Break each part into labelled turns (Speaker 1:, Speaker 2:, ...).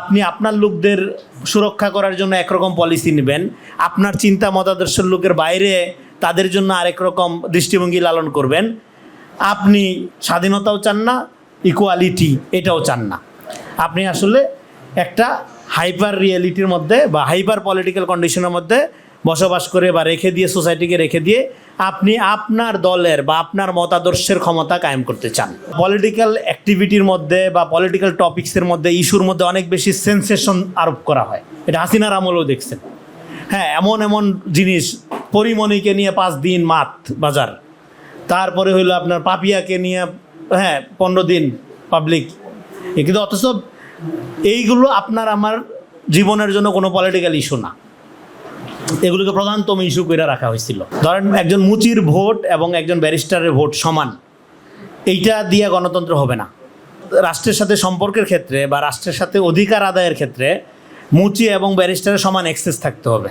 Speaker 1: আপনি আপনার লোকদের সুরক্ষা করার জন্য একরকম পলিসি নেবেন, আপনার চিন্তা মতাদর্শের লোকের বাইরে তাদের জন্য আরেক রকম দৃষ্টিভঙ্গি লালন করবেন। আপনি স্বাধীনতাও চান না, ইকুয়ালিটি এটাও চান না। আপনি আসলে একটা হাইপার রিয়েলিটির মধ্যে বা হাইপার পলিটিক্যাল কন্ডিশনের মধ্যে বসবাস করে বা রেখে দিয়ে, সোসাইটিকে রেখে দিয়ে আপনি আপনার দলের বা আপনার মতাদর্শের ক্ষমতা কায়েম করতে চান। পলিটিক্যাল অ্যাক্টিভিটির মধ্যে বা পলিটিক্যাল টপিক্সের মধ্যে, ইস্যুর মধ্যে অনেক বেশি সেন্সেশন আরোপ করা হয়। এটা হাসিনার আমলেও দেখছেন। হ্যাঁ, এমন এমন জিনিস, পরিমণিকে নিয়ে 5 দিন মাত বাজার, তারপরে হইলো আপনার পাপিয়াকে নিয়ে 15 দিন পাবলিক। কিন্তু অথচ এইগুলো আপনার আমার জীবনের জন্য কোনো পলিটিক্যাল ইস্যু না, এগুলোকে প্রধানতম ইস্যু করে রাখা হয়েছিল। ধরেন একজন মুচির ভোট এবং একজন ব্যারিস্টারের ভোট সমান, এইটা দিয়ে গণতন্ত্র হবে না। রাষ্ট্রের সাথে সম্পর্কের ক্ষেত্রে বা রাষ্ট্রের সাথে অধিকার আদায়ের ক্ষেত্রে মুচি এবং ব্যারিস্টারের সমান অ্যাক্সেস থাকতে হবে।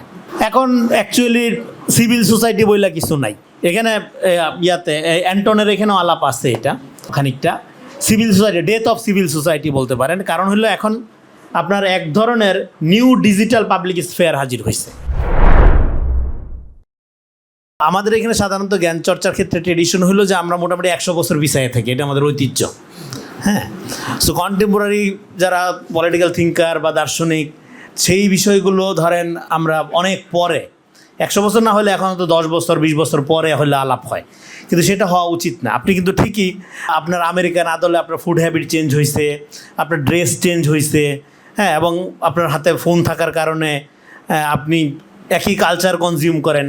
Speaker 1: এখন অ্যাকচুয়ালি সিভিল সোসাইটি বইলা কিছু নাই এখানে। অ্যান্টনের এখানেও আলাপ আছে, এটা খানিকটা civil society, death of civil society বলতে পারেন। কারণ হলো এখন আপনার এক ধরনের নিউ ডিজিটাল পাবলিক স্ফেয়ার হাজির হয়েছে। আমাদের এখানে সাধারণত জ্ঞান চর্চার ক্ষেত্রে ট্রেডিশন হলো যে আমরা মোটামুটি 100 বছর পিছায়ে থাকি, এটা আমাদের ঐতিহ্য। হ্যাঁ, সো কন্টেম্পোরারি যারা পলিটিক্যাল থিঙ্কার বা দার্শনিক, সেই বিষয়গুলো ধরেন আমরা অনেক পরে, 100 বছর না হলে এখন তো 10 বছর 20 বছর পরে হলে আলাপ হয়, কিন্তু সেটা হওয়া উচিত না। আপনি কিন্তু ঠিকই আপনার আমেরিকান আদলে আপনার ফুড হ্যাবিট চেঞ্জ হয়েছে, আপনার ড্রেস চেঞ্জ হয়েছে, হ্যাঁ, এবং আপনার হাতে ফোন থাকার কারণে আপনি একই কালচার কনজিউম করেন,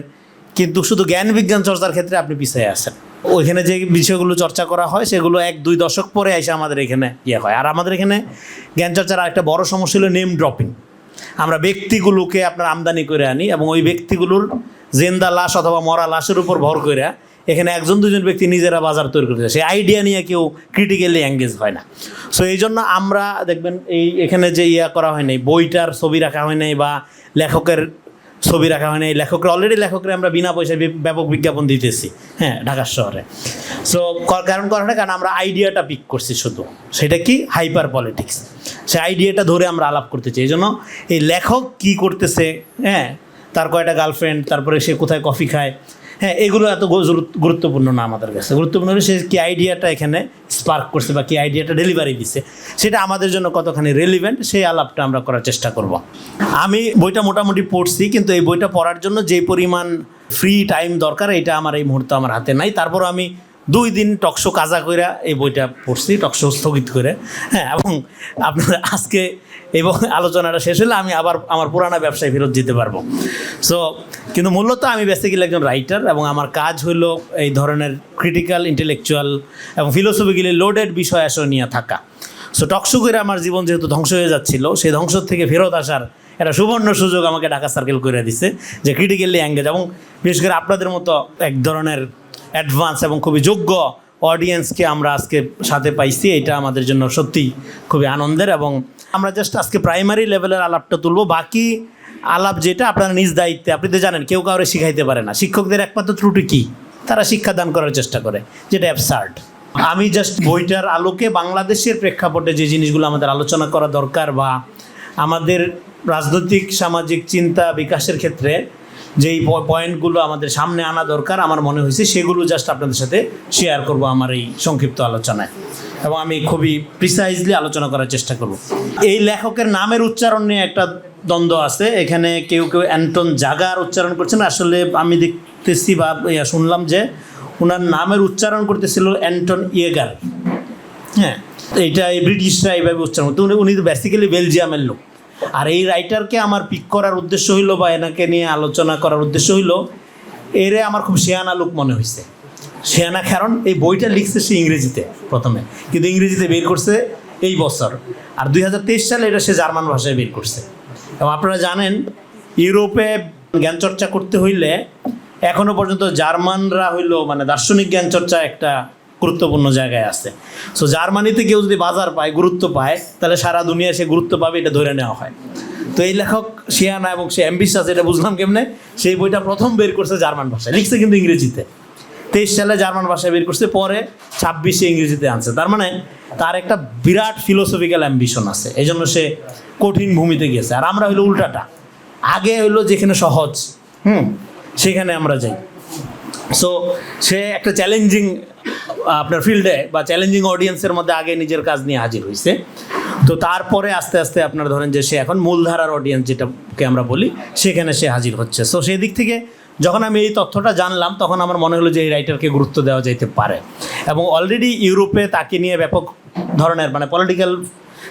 Speaker 1: কিন্তু শুধু জ্ঞান বিজ্ঞান চর্চার ক্ষেত্রে আপনি পিছিয়ে আসেন। ওইখানে যে বিষয়গুলো চর্চা করা হয় সেগুলো 1-2 দশক পরে এসে আমাদের এখানে হয়। আর আমাদের এখানে জ্ঞান চর্চার আরেকটা বড় সমস্যা হলো নেম ড্রপিং। আমরা ব্যক্তিগুলোকে আপনার আমদানি করে আনি এবং ওই ব্যক্তিগুলোর জেন্দা লাশ অথবা মরা লাশের উপর ভর করে এখানে 1-2 ব্যক্তি নিজেরা বাজার তৈরি করতে চায়। সেই আইডিয়া নিয়ে কেউ ক্রিটিক্যালি এঙ্গেজ হয় না। সো এই জন্য আমরা দেখবেন এখানে যে করা হয় নাই, বইটার ছবি রাখা হয় নাই বা লেখকের ছবি রাখা হয় নাই। অলরেডি লেখকরা আমরা বিনা পয়সায় ব্যাপক বিজ্ঞাপন দিতেছি, হ্যাঁ, ঢাকার শহরে। সো কারণ আমরা আইডিয়াটা পিক করছি শুধু, সেটা কি হাইপার পলিটিক্স। সেই আইডিয়াটা ধরে আমরা আলাপ করতে চাই। এই জন্য এই লেখক কী করতেছে, হ্যাঁ, তার কয়টা গার্লফ্রেন্ড, তারপরে সে কোথায় কফি খায়, হ্যাঁ, এগুলো এত গুরুত্বপূর্ণ না আমাদের কাছে। গুরুত্বপূর্ণ হলে সে কী আইডিয়াটা এখানে স্পার্ক করছে বা কী আইডিয়াটা ডেলিভারি দিচ্ছে, সেটা আমাদের জন্য কতখানি রেলিভেন্ট, সেই আলাপটা আমরা করার চেষ্টা করব। আমি বইটা মোটামুটি পড়ছি, কিন্তু এই বইটা পড়ার জন্য যে পরিমাণ ফ্রি টাইম দরকার এটা আমার এই মুহূর্তে আমার হাতে নাই। তারপর আমি 2 দিন টকশো কাজা করে এই বইটা পড়ছি, টকশো স্থগিত করে, হ্যাঁ। এবং আপনার আজকে এবং আলোচনাটা শেষ হলে আমি আবার আমার পুরানা ব্যবসায় ফেরত যেতে পারবো। সো কিন্তু মূলত আমি বেসিক্যালি একজন রাইটার এবং আমার কাজ হলো এই ধরনের ক্রিটিক্যাল, ইন্টেলেকচুয়াল এবং ফিলোসফিক্যালি লোডেড বিষয় আসলে নিয়ে থাকা। সো টকশো করে আমার জীবন যেহেতু ধ্বংস হয়ে যাচ্ছিল, সেই ধ্বংস থেকে ফেরত আসার একটা সুবর্ণ সুযোগ আমাকে ঢাকা সার্কেল করে দিছে, যে ক্রিটিক্যালি এঙ্গেজ এবং বিশেষ করে আপনাদের মতো এক ধরনের অ্যাডভান্স এবং খুবই যোগ্য অডিয়েন্সকে আমরা আজকে সাথে পাইছি। এটা আমাদের জন্য সত্যিই খুবই আনন্দের। এবং আমরা জাস্ট আজকে প্রাইমারি লেভেলের আলাপটা তুলবো। বাকি আলাপ যেটা আপনার নিজ দায়িত্বে, আপনি তো জানেন কেউ কাউরে শিখাইতে পারে না। শিক্ষকদের একমাত্র ত্রুটি কী, তারা শিক্ষাদান করার চেষ্টা করে, যেটা অ্যাবসার্ড। আমি জাস্ট বইটার আলোকে বাংলাদেশের প্রেক্ষাপটে যে জিনিসগুলো আমাদের আলোচনা করা দরকার বা আমাদের রাজনৈতিক সামাজিক চিন্তা বিকাশের ক্ষেত্রে যেই পয়েন্টগুলো আমাদের সামনে আনা দরকার আমার মনে হয়েছে, সেগুলো জাস্ট আপনাদের সাথে শেয়ার করব আমার এই সংক্ষিপ্ত আলোচনায়। এবং আমি খুবই প্রিসাইজলি আলোচনা করার চেষ্টা করব। এই লেখকের নামের উচ্চারণ নিয়ে একটা দ্বন্দ্ব আছে। এখানে কেউ অ্যান্টন জাগার উচ্চারণ করছেন, আসলে আমি দেখতেছি বা শুনলাম যে ওনার নামের উচ্চারণ করতেছিল অ্যান্টন ইয়েগার। হ্যাঁ, এইটা এই ব্রিটিশরা এইভাবে উচ্চারণ করতে, উনি তো বেসিক্যালি বেলজিয়ামের লোক। আর এই রাইটারকে আমার পিক করার উদ্দেশ্য হইলো বা এনাকে নিয়ে আলোচনা করার উদ্দেশ্য হইলো, এরে আমার খুব শেয়ানা লোক মনে হয়েছে। শেয়ানা কারণ এই বইটা লিখছে সে ইংরেজিতে প্রথমে, কিন্তু ইংরেজিতে বের করছে এই বছর, আর 2023 সালে এটা সে জার্মান ভাষায় বের করছে। এবং আপনারা জানেন ইউরোপে জ্ঞান চর্চা করতে হইলে এখনও পর্যন্ত জার্মানরা হইলো মানে দার্শনিক জ্ঞান চর্চা একটা গুরুত্বপূর্ণ জায়গায় আছে। সো জার্মানিতে কেউ যদি বাজার পায়, গুরুত্ব পায়, তাহলে সারা দুনিয়ায় সে গুরুত্ব পাবে, এটা ধরে নেওয়া হয়। তো এই লেখক শিয়ানা এবং সে অ্যাম্বিশাস, এটা বুঝলাম কেমনে, সেই বইটা প্রথম বের করছে জার্মান ভাষায়, লিখছে কিন্তু ইংরেজিতে। 23 সালে জার্মান ভাষায় বের করছে, পরে 26-এ ইংরেজিতে আনছে। তার মানে তার একটা বিরাট ফিলোসফিক্যাল অ্যাম্বিশন আছে, এই জন্য সে কঠিন ভূমিতে গেছে। আর আমরা হইলো উল্টাটা, আগে হইলো যেখানে সহজ সেখানে আমরা যাই। সো সে একটা চ্যালেঞ্জিং আপনার ফিল্ডে বা চ্যালেঞ্জিং অডিয়েন্সের মধ্যে আগে নিজের কাজ নিয়ে হাজির হয়েছে। তো তারপরে আস্তে আস্তে আপনার ধরেন যে সে এখন মূলধারার অডিয়েন্স যেটাকে আমরা বলি, সেখানে সে হাজির হচ্ছে। সো সেই দিক থেকে যখন আমি এই তথ্যটা জানলাম, তখন আমার মনে হলো যে এই রাইটারকে গুরুত্ব দেওয়া যেতে পারে। এবং অলরেডি ইউরোপে তাকে নিয়ে ব্যাপক ধরনের মানে পলিটিক্যাল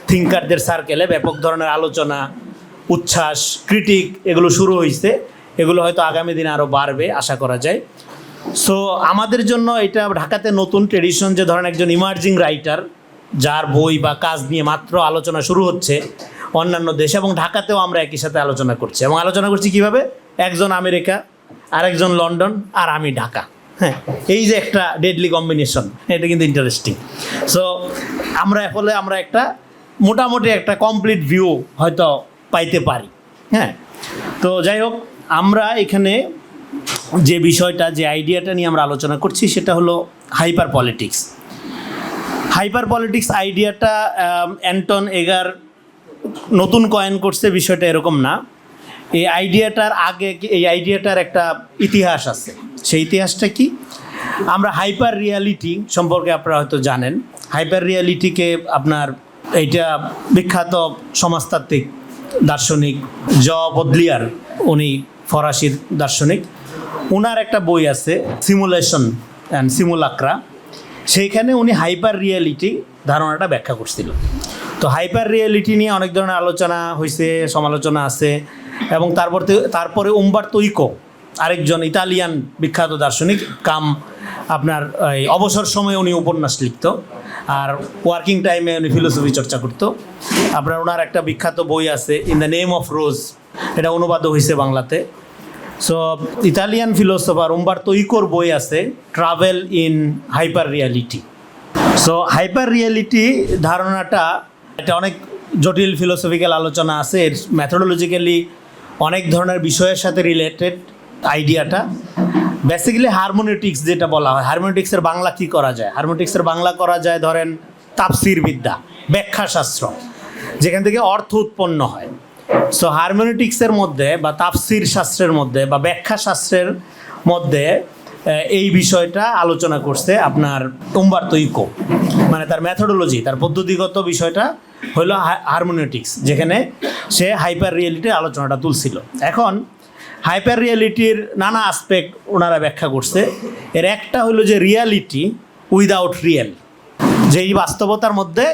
Speaker 1: থিঙ্কারদের সার্কেলে ব্যাপক ধরনের আলোচনা, উচ্ছ্বাস, ক্রিটিক এগুলো শুরু হয়েছে। এগুলো হয়তো আগামী দিনে আরও বাড়বে আশা করা যায়। সো আমাদের জন্য এটা ঢাকাতে নতুন ট্রেডিশন যে ধরেন একজন ইমার্জিং রাইটার যার বই বা কাজ নিয়ে মাত্র আলোচনা শুরু হচ্ছে অন্যান্য দেশে, এবং ঢাকাতেও আমরা একই সাথে আলোচনা করছি। এবং আলোচনা করছি কীভাবে, একজন আমেরিকা, আরেকজন লন্ডন, আর আমি ঢাকা। হ্যাঁ, এই যে একটা ডেডলি কম্বিনেশন, এটা কিন্তু ইন্টারেস্টিং। সো আমরা একটা মোটামুটি একটা কমপ্লিট ভিউ হয়তো পাইতে পারি। হ্যাঁ, তো যাই হোক, আমরা এখানে যে বিষয়টা, যে আইডিয়াটা নিয়ে আমরা আলোচনা করছি সেটা হলো হাইপার পলিটিক্স। হাইপার পলিটিক্স আইডিয়াটা অ্যান্টন এগার নতুন কয়েন করছে, বিষয়টা এরকম না। এই আইডিয়াটার আগে, এই আইডিয়াটার একটা ইতিহাস আছে। সেই ইতিহাসটা কি, আমরা হাইপার রিয়ালিটি সম্পর্কে আপনারা হয়তো জানেন। হাইপার রিয়ালিটিকে আপনার এইটা বিখ্যাত সমাজতাত্ত্বিক দার্শনিক বদলিয়ার, উনি ফরাসি দার্শনিক, ওনার একটা বই আছে সিমুলেশন অ্যান্ড সিমুলাক্রা। সেইখানে উনি হাইপার রিয়ালিটি ধারণাটা ব্যাখ্যা করছিল। তো হাইপার রিয়ালিটি নিয়ে অনেক ধরনের আলোচনা হয়েছে, সমালোচনা আছে। এবং তারপরে উম্বার্তো ইকো, আরেকজন ইতালিয়ান বিখ্যাত দার্শনিক, আপনার এই অবসর সময়ে উনি উপন্যাস লিখত, আর ওয়ার্কিং টাইমে উনি ফিলোসফি চর্চা করতো। আপনার ওনার একটা বিখ্যাত বই আছে in the name of rose, এটা অনুবাদ হয়েছে বাংলাতে। সো ইতালিয়ান ফিলোসফার উম্বার্তো ইকোর বই আছে travel in hyper reality. So hyper reality ধারণাটা এটা অনেক জটিল ফিলোসফিক্যাল আলোচনা আছে, এর ম্যাথোডোলজিক্যালি অনেক ধরনের বিষয়ের সাথে রিলেটেড আইডিয়াটা। বেসিক্যালি হারমোনিটিক্স যেটা বলা হয়, হারমোনিটিক্সের বাংলা কী করা যায়, হারমোনিটিক্সের বাংলা করা যায় ধরেন তাফসির বিদ্যা, ব্যাখ্যাশাস্ত্র, যেখান থেকে অর্থ উৎপন্ন হয়। সো হারমোনিটিক্সের মধ্যে বা তাফসির শাস্ত্রের মধ্যে বা ব্যাখ্যা শাস্ত্রের মধ্যে এই বিষয়টা আলোচনা করছে আপনার উম্বার্তো ইকো। মানে তার ম্যাথোডোলজি, তার পদ্ধতিগত বিষয়টা হলো হারমোনিটিক্স, যেখানে সে হাইপার রিয়েলিটির আলোচনাটা তুলছিল। এখন হাইপার রিয়েলিটির নানা আসপেক্ট ওনারা ব্যাখ্যা করছে। এর একটা হলো যে রিয়ালিটি উইদাউট রিয়েল, যেই বাস্তবতার মধ্যে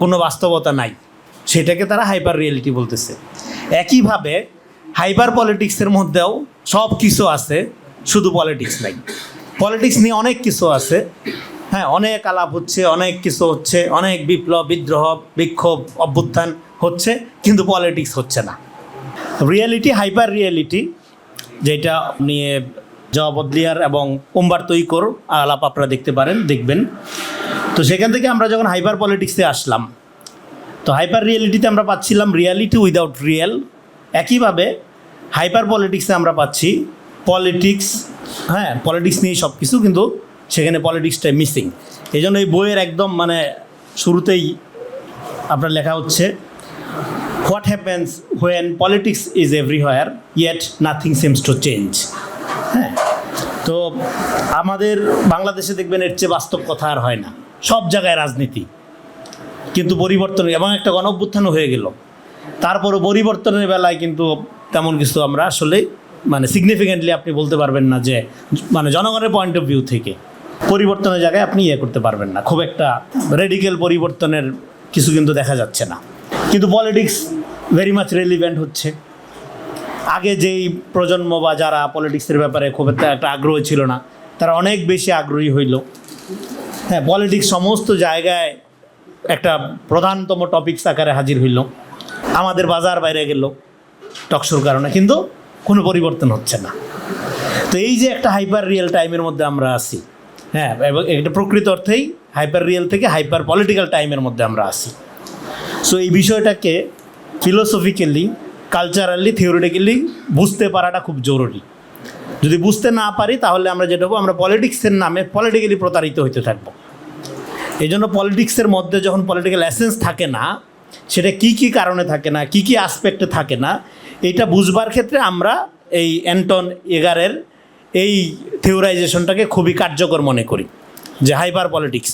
Speaker 1: কোনো বাস্তবতা নাই, সেটাকে তারা হাইপার রিয়েলিটি বলতেছে। একইভাবে হাইপার পলিটিক্সের মধ্যেও সব কিছু আছে, শুধু পলিটিক্স নাই। পলিটিক্স নিয়ে অনেক কিছু আছে, হ্যাঁ, অনেক আলাপ হচ্ছে, অনেক কিছু হচ্ছে, অনেক বিপ্লব, বিদ্রোহ, বিক্ষোভ, অভ্যুত্থান হচ্ছে, কিন্তু পলিটিক্স হচ্ছে না। রিয়েলিটি, হাইপার রিয়েলিটি, যেটা নিয়ে বদলিয়ার এবং উম্বার্তো ইকোর আলাপ আপনারা দেখবেন। তো সেখান থেকে আমরা যখন হাইপার পলিটিক্সে আসলাম, তো হাইপার রিয়েলিটিতে আমরা পাচ্ছিলাম রিয়ালিটি উইদাউট রিয়েল। একইভাবে হাইপার পলিটিক্সে আমরা পাচ্ছি পলিটিক্স, হ্যাঁ, পলিটিক্স নিয়ে সব কিছু, কিন্তু সেখানে পলিটিক্সটাই মিসিং। এই জন্য এই বইয়ের একদম মানে শুরুতেই আপনার লেখা হচ্ছে what happens when politics is everywhere yet nothing seems to change. হ্যাঁ, তো আমাদের বাংলাদেশে দেখবেন এর চেয়ে বাস্তব কথা আর হয় না। সব জায়গায় রাজনীতি, কিন্তু পরিবর্তন, এবং একটা গণঅভ্যুত্থানও হয়ে গেল, তারপরও পরিবর্তনের বেলায় কিন্তু তেমন কিছু আমরা আসলে মানে সিগনিফিকেন্টলি আপনি বলতে পারবেন না যে মানে জনগণের পয়েন্ট অফ ভিউ থেকে পরিবর্তনের জায়গায় আপনি করতে পারবেন না। খুব একটা রেডিক্যাল পরিবর্তনের কিছু কিন্তু দেখা যাচ্ছে না। কিন্তু পলিটিক্স ভেরি মাচ রেলিভেন্ট হচ্ছে। আগে যেই প্রজন্ম বা যারা পলিটিক্সের ব্যাপারে খুব একটা আগ্রহ ছিল না, তারা অনেক বেশি আগ্রহী হইল। হ্যাঁ, পলিটিক্স সমস্ত জায়গায় একটা প্রধানতম টপিকস আকারে হাজির হইল। আমাদের বাজার বাইরে গেল টকশোর কারণে, কিন্তু কোনো পরিবর্তন হচ্ছে না। তো এই যে একটা হাইপার রিয়েল টাইমের মধ্যে আমরা আছি, হ্যাঁ, এবং এটা প্রকৃত অর্থেই হাইপার রিয়েল থেকে হাইপার পলিটিক্যাল টাইমের মধ্যে আমরা আছি। সো এই বিষয়টাকে ফিলোসফিক্যালি, কালচারালি, থিওরিটিক্যালি বুঝতে পারাটা খুব জরুরি। যদি বুঝতে না পারি তাহলে আমরা যেটা হবো, আমরা পলিটিক্সের নামে পলিটিক্যালি প্রতারিত হইতে থাকবো। এই জন্য পলিটিক্সের মধ্যে যখন পলিটিক্যাল এসেন্স থাকে না, সেটা কি কি কারণে থাকে না, কি কি আসপেক্টে থাকে না, এইটা বুঝবার ক্ষেত্রে আমরা এই অ্যান্টন এগারের এই থিওরাইজেশনটাকে খুবই কার্যকর মনে করি, যে হাইপার পলিটিক্স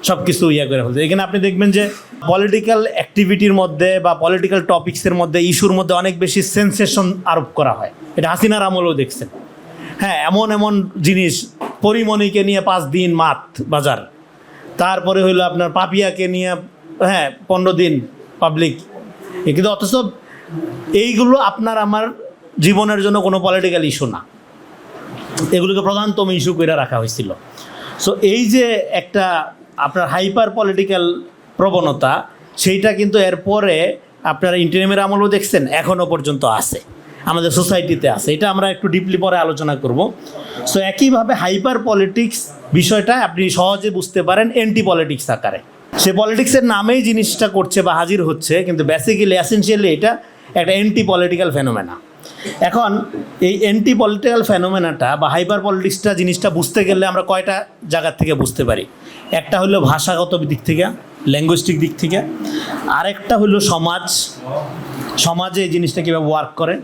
Speaker 1: সব কিছু করে ফেলছে। এখানে আপনি দেখবেন যে পলিটিক্যাল অ্যাক্টিভিটির মধ্যে বা পলিটিক্যাল টপিক্সের মধ্যে, ইস্যুর মধ্যে অনেক বেশি সেন্সেশন আরোপ করা হয়। এটা হাসিনার আমলেও দেখছেন। হ্যাঁ, এমন এমন জিনিস, পরিমণিকে নিয়ে 5 দিন মাত বাজার, তারপরে হইলো আপনার পাপিয়াকে নিয়ে 15 দিন পাবলিক। কিন্তু অথচ এইগুলো আপনার আমার জীবনের জন্য কোনো পলিটিক্যাল ইস্যু না, এগুলোকে প্রধানতম ইস্যু করে রাখা হয়েছিল। সো এই যে একটা আপনার হাইপার পলিটিক্যাল প্রবণতা, সেইটা কিন্তু এরপরে আপনারা ইন্টারিমের আমলও দেখছেন, এখনও পর্যন্ত আছে, আমাদের সোসাইটিতে আছে। এটা আমরা একটু ডিপলি পরে আলোচনা করব। সো একইভাবে হাইপার পলিটিক্স বিষয়টা আপনি সহজে বুঝতে পারেন অ্যান্টি পলিটিক্স আকারে। সে পলিটিক্সের নামেই জিনিসটা করছে বা হাজির হচ্ছে, কিন্তু বেসিক্যালি এসেনশিয়ালি এটা একটা অ্যান্টি পলিটিক্যাল ফেনোমেনা। এখন এই অ্যান্টি পলিটিক্যাল ফেনোমেনাটা বা হাইপার পলিটিক্সটা জিনিসটা বুঝতে গেলে আমরা কয়টা জায়গার থেকে বুঝতে পারি। একটা হলো ভাষাগত দিক থেকে, ল্যাঙ্গুইস্টিক দিক থেকে, আরেকটা হলো সমাজে এই জিনিসটা কীভাবে ওয়ার্ক করে,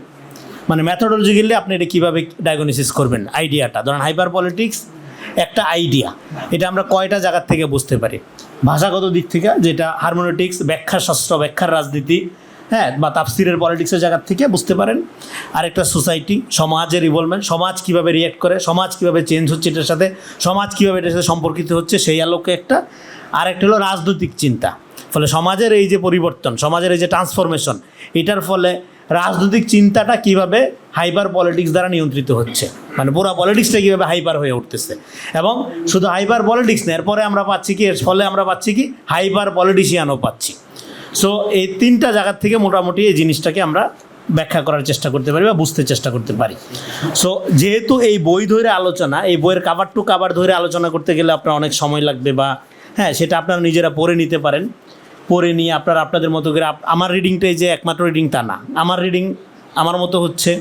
Speaker 1: মানে ম্যাথোডোলজিক্যালি আপনি এটা কীভাবে ডায়াগনোসিস করবেন আইডিয়াটা। ধরেন হাইপার পলিটিক্স একটা আইডিয়া, এটা আমরা কয়টা জায়গার থেকে বুঝতে পারি। ভাষাগত দিক থেকে, যেটা হারমোনেটিক্স, ব্যাখ্যাশাস্ত্র, ব্যাখ্যার রাজনীতি, বা তাফসিরের পলিটিক্সের জায়গার থেকে বুঝতে পারেন। আরেকটা সোসাইটি, সমাজের ইনভলভমেন্ট, সমাজ কীভাবে রিঅ্যাক্ট করে, সমাজ কীভাবে চেঞ্জ হচ্ছে এটার সাথে, সমাজ কীভাবে এটার সাথে সম্পর্কিত হচ্ছে, সেই আলোকে একটা। আরেকটা হলো রাজনৈতিক চিন্তা, ফলে সমাজের এই যে পরিবর্তন, সমাজের এই যে ট্রান্সফরমেশন, এটার ফলে রাজনৈতিক চিন্তাটা কীভাবে হাইপার পলিটিক্স দ্বারা নিয়ন্ত্রিত হচ্ছে, মানে পুরো পলিটিক্সটা কীভাবে হাইপার হয়ে উঠতেছে। এবং শুধু হাইপার পলিটিক্স না, এরপরে আমরা পাচ্ছি কি, এর ফলে আমরা পাচ্ছি কি, হাইপার পলিটিশিয়ানও পাচ্ছি। সো এই 3টা জায়গার থেকে মোটামুটি এই জিনিসটাকে আমরা ব্যাখ্যা করার চেষ্টা করতে পারি বা বুঝতে চেষ্টা করতে পারি। সো যেহেতু এই বই ধরে আলোচনা, এই বইয়ের কাভার টু কাভার ধরে আলোচনা করতে গেলে আপনার অনেক সময় লাগবে, বা সেটা আপনারা নিজেরা পড়ে নিতে পারেন। পড়ে নিয়ে আপনারা আপনাদের মতো করে, আমার রিডিংটাই যে একমাত্র রিডিং তা না, আমার রিডিং আমার মতো হচ্ছে,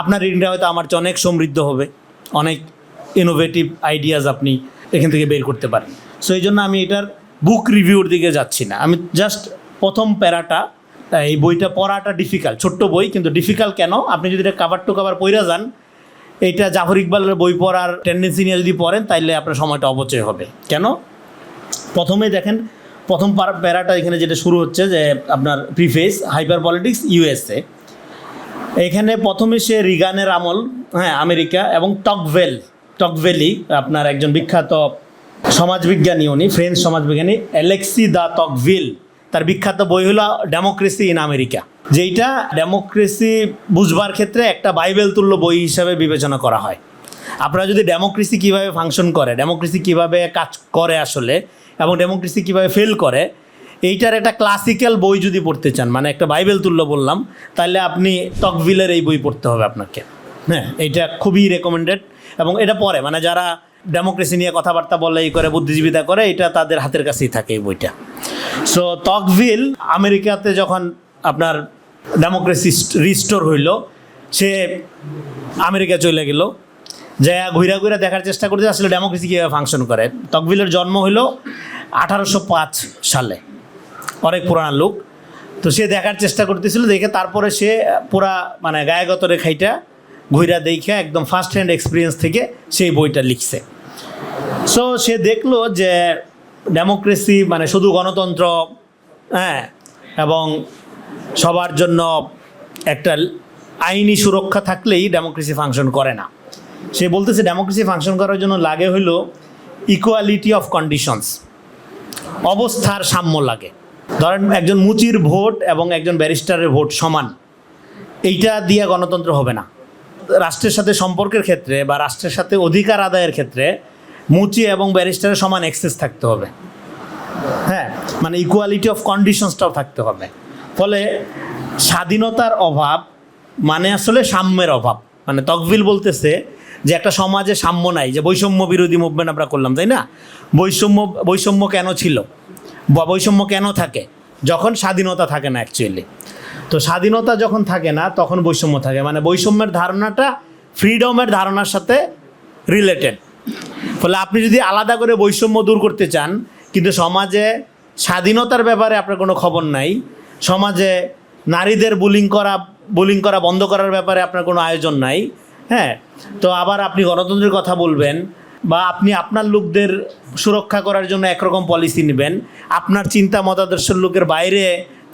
Speaker 1: আপনার রিডিংটা হয়তো আমার চেয়ে অনেক সমৃদ্ধ হবে, অনেক ইনোভেটিভ আইডিয়াস আপনি এখান থেকে বের করতে পারেন। সো এই জন্য আমি এটার বুক রিভিউর দিকে যাচ্ছি না, আমি জাস্ট প্রথম প্যারাটা, এই বইটা পড়াটা ডিফিকাল্ট, ছোট্ট বই কিন্তু ডিফিকাল্ট কেন, আপনি যদি এটা কাভার টু কাভার পড়ে যান, এইটা জাফর ইকবালের বই পড়ার টেন্ডেন্সি নিয়ে যদি পড়েন, তাইলে আপনার সময়টা অপচয় হবে। কেন? প্রথমে দেখেন, প্রথম প্যারাটা এখানে যেটা শুরু হচ্ছে, যে আপনার প্রিফেস, হাইপার পলিটিক্স ইউএসএ। এখানে প্রথমে সে রিগানের আমল, আমেরিকা, এবং টকভেলি আপনার একজন বিখ্যাত সমাজবিজ্ঞানী, উনি ফ্রেঞ্চ সমাজবিজ্ঞানী অ্যালেক্সি দা টকভিল, তার বিখ্যাত বই হলো ডেমোক্রেসি ইন আমেরিকা, যেইটা ডেমোক্রেসি বুঝবার ক্ষেত্রে একটা বাইবেল তুল্য বই হিসাবে বিবেচনা করা হয়। আপনারা যদি ডেমোক্রেসি কীভাবে ফাংশন করে, ডেমোক্রেসি কীভাবে কাজ করে আসলে, এবং ডেমোক্রেসি কীভাবে ফেল করে, এইটার একটা ক্লাসিক্যাল বই যদি পড়তে চান, মানে একটা বাইবেল তুল্য বললাম, তাহলে আপনি টকভিলের এই বই পড়তে হবে আপনাকে। এইটা খুবই রেকমেন্ডেড, এবং এটা পড়ে, মানে যারা ডেমোক্রেসি নিয়ে কথাবার্তা বলে, এই করে, বুদ্ধিজীবিতা করে, এটা তাদের হাতের কাছেই থাকে এই বইটা। সো টকভিল আমেরিকাতে যখন আপনার ডেমোক্রেসি রিস্টোর হইল, সে আমেরিকা চলে গেল, যা ঘুরা দেখার চেষ্টা করতে আসলে ডেমোক্রেসি কীভাবে ফাংশন করে। টকভিলের জন্ম হইল 1805 সালে, অনেক পুরানা লোক। তো সে দেখার চেষ্টা করতেছিল, দেখে তারপরে সে পুরা মানে গায়েগত রেখাইটা ঘুরা দেখে একদম ফার্স্ট হ্যান্ড এক্সপিরিয়েন্স থেকে সেই বইটা লিখছে। সো সে দেখলো যে ডেমোক্রেসি মানে শুধু গণতন্ত্র, এবং সবার জন্য একটা আইনি সুরক্ষা থাকলেই ডেমোক্রেসি ফাংশন করে না। সে বলতেছে ডেমোক্রেসি ফাংশন করার জন্য লাগে হইল ইকুয়ালিটি অফ কন্ডিশনস, অবস্থার সাম্য লাগে। ধরেন একজন মুচির ভোট এবং একজন ব্যারিস্টারের ভোট সমান, এইটা দিয়ে গণতন্ত্র হবে না। রাষ্ট্রের সাথে সম্পর্কের ক্ষেত্রে বা রাষ্ট্রের সাথে অধিকার আদায়ের ক্ষেত্রে মুচি এবং ব্যারিস্টারের সমান অ্যাক্সেস থাকতে হবে, মানে ইকুয়ালিটি অফ কন্ডিশনসটাও থাকতে হবে। ফলে স্বাধীনতার অভাব মানে আসলে সাম্যের অভাব। মানে তকভিল বলতেছে যে একটা সমাজে সাম্য নাই, যে বৈষম্য বিরোধী মুভমেন্ট আমরা করলাম, তাই না? বৈষম্য কেন ছিল বা বৈষম্য কেন থাকে? যখন স্বাধীনতা থাকে না অ্যাকচুয়ালি। তো স্বাধীনতা যখন থাকে না তখন বৈষম্য থাকে, মানে বৈষম্যের ধারণাটা ফ্রিডমের ধারণার সাথে রিলেটেড। ফলে আপনি যদি আলাদা করে বৈষম্য দূর করতে চান, কিন্তু সমাজে স্বাধীনতার ব্যাপারে আপনার কোনো খবর নাই, সমাজে নারীদের বুলিং করা বন্ধ করার ব্যাপারে আপনার কোনো আয়োজন নাই, হ্যাঁ, তো আবার আপনি গণতন্ত্রের কথা বলবেন বা আপনি আপনার লোকদের সুরক্ষা করার জন্য একরকম পলিসি নেবেন, আপনার চিন্তা মতাদর্শের লোকের বাইরে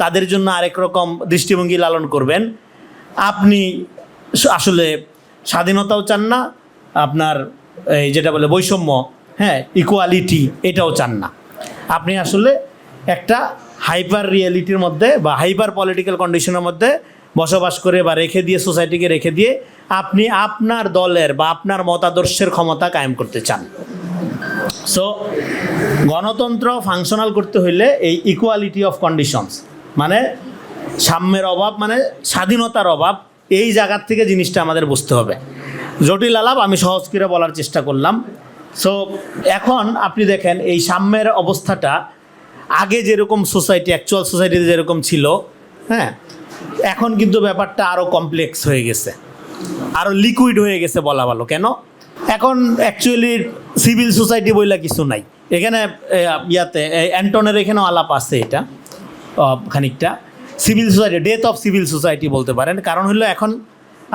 Speaker 1: তাদের জন্য আরেক রকম দৃষ্টিভঙ্গি লালন করবেন, আপনি আসলে স্বাধীনতাও চান না, আপনার এই যেটা বলে বৈষম্য, হ্যাঁ, ইকুয়ালিটি, এটাও চান না। আপনি আসলে একটা হাইপার রিয়েলিটির মধ্যে বা হাইপার পলিটিক্যাল কন্ডিশনের মধ্যে বসবাস করে বা রেখে দিয়ে, সোসাইটিকে রেখে দিয়ে আপনি আপনার দলের বা আপনার মতাদর্শের ক্ষমতা কায়েম করতে চান। সো গণতন্ত্র ফাংশনাল করতে হইলে এই ইকুয়ালিটি অফ কন্ডিশনস, মানে সাম্যের অভাব, মানে স্বাধীনতার অভাব, এই জায়গার থেকে জিনিসটা আমাদের বুঝতে হবে। জটিল আলাপ আমি সহজ করে বলার চেষ্টা করলাম। সো এখন আপনি দেখেন এই সাম্যের অবস্থাটা আগে যেরকম সোসাইটি, অ্যাকচুয়াল সোসাইটিতে যেরকম ছিল, হ্যাঁ, এখন কিন্তু ব্যাপারটা আরও কমপ্লেক্স হয়ে গেছে, আরও লিকুইড হয়ে গেছে বলা ভালো। কেন? এখন অ্যাকচুয়ালি সিভিল সোসাইটি বইলা কিছু নাই এখানে। অ্যান্টনের এখানেও আলাপ আছে, এটা খানিকটা civil society, death of civil society বলতে পারেন। কারণ হলো এখন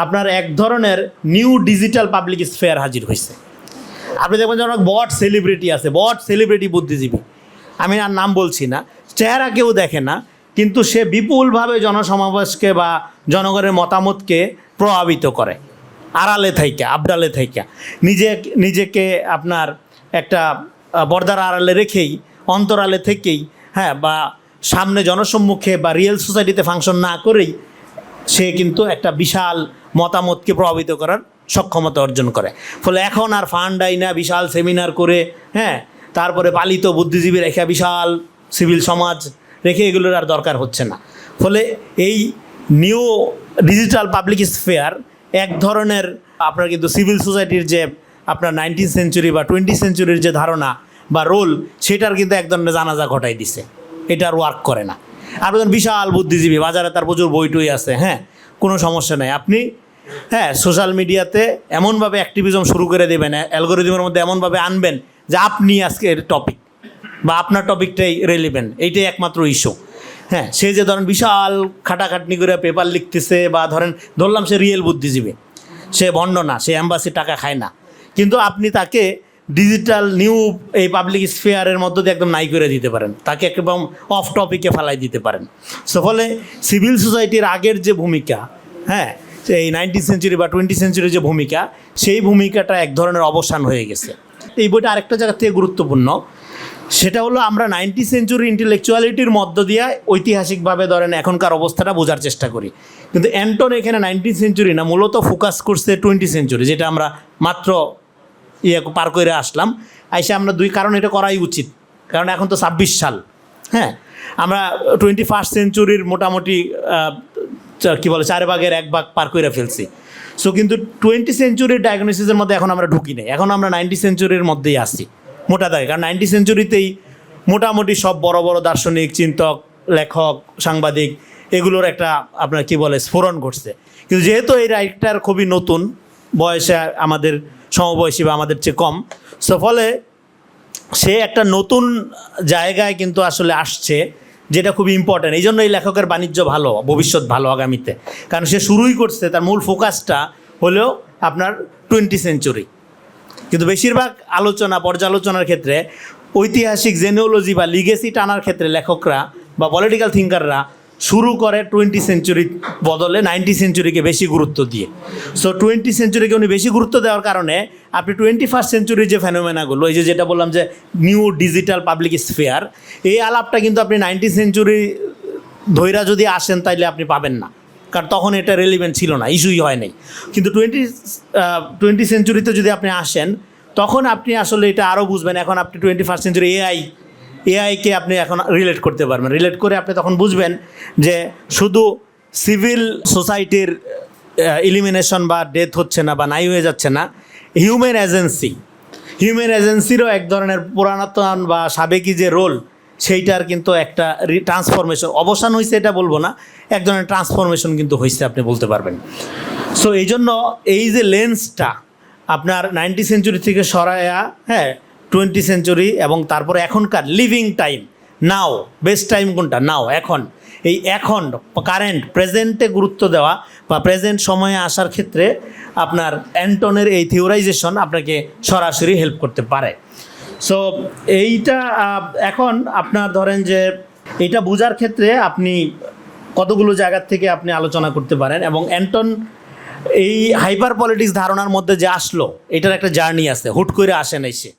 Speaker 1: আপনার এক ধরনের নিউ ডিজিটাল পাবলিক স্ফেয়ার হাজির হয়েছে। আপনি দেখবেন যে অনেক বট সেলিব্রিটি আছে, বট সেলিব্রিটি বুদ্ধিজীবী, আমি আর নাম বলছি না, চেহারা কেউ দেখে না, কিন্তু সে বিপুলভাবে জনসমাবেশকে বা জনগণের মতামতকে প্রভাবিত করে, আড়ালে থাইকা, আবডালে থাইকা, নিজেকে আপনার একটা পর্দার আড়ালে রেখেই, অন্তরালে থেকেই, হ্যাঁ, বা সামনে জনসম্মুখে বা রিয়েল সোসাইটিতে ফাংশন না করেই সে কিন্তু একটা বিশাল মতামতকে প্রভাবিত করার সক্ষমতা অর্জন করে। ফলে এখন আর ফান্ড আইনা বিশাল সেমিনার করে, হ্যাঁ, তারপরে পালিত বুদ্ধিজীবী রেখে বিশাল সিভিল সমাজ রেখে এগুলোর আর দরকার হচ্ছে না। ফলে এই নিউ ডিজিটাল পাবলিক স্ফেয়ার এক ধরনের আপনার কিন্তু সিভিল সোসাইটির যে আপনার 19th সেঞ্চুরি বা 20th সেঞ্চুরির যে ধারণা বা রোল, সেটার কিন্তু এক ধরনের জানাজা ঘটাই দিছে, এটা আর ওয়ার্ক করে না। আপনার বিশাল বুদ্ধিজীবী, বাজারে তার প্রচুর বইটই আছে, হ্যাঁ, কোনো সমস্যা নেই। আপনি, হ্যাঁ, সোশ্যাল মিডিয়াতে এমনভাবে অ্যাক্টিভিজম শুরু করে দেবেন, অ্যালগোরিদমের মধ্যে এমনভাবে আনবেন যে আপনি আজকের টপিক বা আপনার টপিকটাই রেলিভেন্ট, এইটাই একমাত্র ইস্যু। হ্যাঁ, সে যে ধরেন বিশাল খাটাখাটনি করে পেপার লিখতেছে, বা ধরলাম সে রিয়েল বুদ্ধিজীবী, সে ভণ্ড না, সে অ্যাম্বাসি টাকা খায় না, কিন্তু আপনি তাকে ডিজিটাল নিউ এই পাবলিক স্ফেয়ারের মধ্য দিয়ে একদম নাই করে দিতে পারেন, তাকে একদম অফ টপিকে ফেলাই দিতে পারেন। সো ফলে সিভিল সোসাইটির আগের যে ভূমিকা, হ্যাঁ, এই 19th সেঞ্চুরি বা 20th সেঞ্চুরির যে ভূমিকা, সেই ভূমিকাটা এক ধরনের অবসান হয়ে গেছে। এই বইটা আরেকটা জায়গা থেকে গুরুত্বপূর্ণ, সেটা হলো আমরা 19th সেঞ্চুরি ইন্টেলেকচুয়ালিটির মধ্য দিয়ে ঐতিহাসিকভাবে ধরেন এখনকার অবস্থাটা বোঝার চেষ্টা করি, কিন্তু অ্যান্টন এখানে 19th সেঞ্চুরি না, মূলত ফোকাস করছে 20th সেঞ্চুরি, যেটা আমরা মাত্র পার করে আসলাম। আইসে আমরা কারণ এটা করাই উচিত, কারণ এখন তো 26 সাল, হ্যাঁ, আমরা 21st সেঞ্চুরির মোটামুটি কী বলে 4 ভাগের 1 ভাগ পার করে ফেলছি। সো কিন্তু 20th সেঞ্চুরির ডায়াগনোসিসের মধ্যে এখন আমরা ঢুকি নাই, এখন আমরা 19th সেঞ্চুরির মধ্যেই আসি মোটা দাগে। কারণ 19th সেঞ্চুরিতেই মোটামুটি সব বড় বড় দার্শনিক, চিন্তক, লেখক, সাংবাদিক, এগুলোর একটা আপনার কী বলে স্ফোরণ ঘটছে। কিন্তু যেহেতু এই রাইটার খুবই নতুন, বয়সে আমাদের সমবয়সী বা আমাদের চেয়ে কম, সো ফলে সে একটা নতুন জায়গায় কিন্তু আসলে আসছে, যেটা খুবই ইম্পর্ট্যান্ট। এই জন্য এই লেখকের বাণিজ্য ভালো, ভবিষ্যৎ ভালো আগামীতে, কারণ সে শুরুই করছে, তার মূল ফোকাসটা হলেও আপনার 20th সেঞ্চুরি। কিন্তু বেশিরভাগ আলোচনা, পর্যালোচনার ক্ষেত্রে ঐতিহাসিক জেনিওলজি বা লিগেসি টানার ক্ষেত্রে লেখকরা বা পলিটিক্যাল থিঙ্কাররা শুরু করে 20th সেঞ্চুরির বদলে 19th সেঞ্চুরিকে বেশি গুরুত্ব দিয়ে। সো 20th সেঞ্চুরিকে উনি বেশি গুরুত্ব দেওয়ার কারণে আপনি 21st সেঞ্চুরির যে ফেনোমেনাগুলো, এই যেটা বললাম যে নিউ ডিজিটাল পাবলিক স্ফেয়ার, এই আলাপটা কিন্তু আপনি 19th সেঞ্চুরি ধৈরা যদি আসেন তাইলে আপনি পাবেন না, কারণ তখন এটা রেলিভেন্ট ছিল না, ইস্যুই হয় নাই। কিন্তু 20th সেঞ্চুরিতে যদি আপনি আসেন, তখন আপনি আসলে এটা আরও বুঝবেন। এখন আপনি 21st সেঞ্চুরি এআইকে আপনি এখন রিলেট করতে পারবেন, রিলেট করে আপনি তখন বুঝবেন যে শুধু সিভিল সোসাইটির ইলিমিনেশন বা ডেথ হচ্ছে না বা নাই হয়ে যাচ্ছে না, হিউম্যান এজেন্সিরও এক ধরনের পুরাতন বা সাবেকি যে রোল, সেইটার কিন্তু একটা ট্রান্সফরমেশন, অবসান হয়েছে এটা বলবো না, এক ধরনের ট্রান্সফরমেশন কিন্তু হয়েছে আপনি বলতে পারবেন। সো এই জন্য এই যে লেন্সটা আপনার 90 সেঞ্চুরি থেকে সরায়া, হ্যাঁ, 20 সেঞ্চুরি এবং তারপরে এখনকার লিভিং টাইম, নাও বেস্ট টাইম কোনটা, নাও, এখন, এই এখন কারেন্ট প্রেজেন্টে গুরুত্ব দেওয়া বা প্রেজেন্ট সময়ে আসার ক্ষেত্রে আপনার অ্যান্টনের এই থিওরাইজেশন আপনাকে সরাসরি হেল্প করতে পারে। সো এইটা এখন আপনার ধরেন যে এটা বোঝার ক্ষেত্রে আপনি কতগুলো জায়গার থেকে আপনি আলোচনা করতে পারেন, এবং অ্যান্টন এই হাইপার পলিটিক্স ধারণার মধ্যে যে আসলো, এটার একটা জার্নি আছে, হুট করে আসে নাই সে।